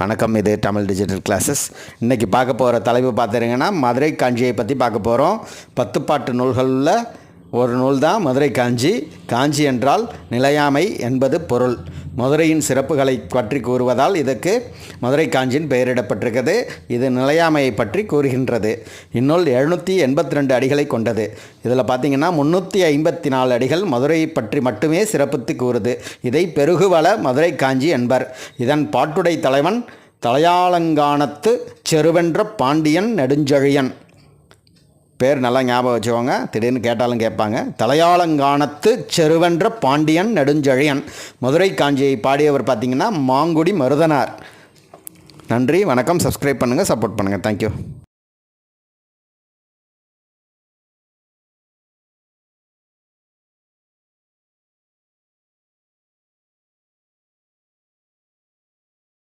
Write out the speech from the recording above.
வணக்கம், இது Tamil digital classes. இன்றைக்கி பார்க்க போகிற தலைப்பு பார்த்துருங்கன்னா மதுரை காஞ்சியை பற்றி பார்க்க போகிறோம். 10 பாட்டு நூல்களில் ஒரு நூல் தான் மதுரை காஞ்சி. காஞ்சி என்றால் நிலையாமை என்பது பொருள். மதுரையின் சிறப்புகளை பற்றி கூறுவதால் இதுக்கு மதுரை காஞ்சியின் பெயரிடப்பட்டிருக்கிறது. இது நிலையாமையை பற்றி கூறுகின்றது. இந்நூல் 782 அடிகளை கொண்டது. இதில் பார்த்திங்கன்னா 354 அடிகள் மதுரையை பற்றி மட்டுமே சிறப்பித்து கூறுது. இதை பெருகுவள மதுரை காஞ்சி என்பர். இதன் பாட்டுடை தலைவன் தலையாலங்கானத்து செருவென்ற பாண்டியன் நெடுஞ்செழியன். பேர் நல்லா ஞாபகம் வச்சுக்கோங்க, திடீர்னு கேட்டாலும் கேட்பாங்க. தலையாலங்கானத்து செருவென்ற பாண்டியன் நெடுஞ்செழியன். மதுரை காஞ்சியை பாடியவர் பார்த்திங்கன்னா மாங்குடி மருதனார். நன்றி, வணக்கம். சப்ஸ்கிரைப் பண்ணுங்கள், சப்போர்ட் பண்ணுங்கள். தேங்க்யூ.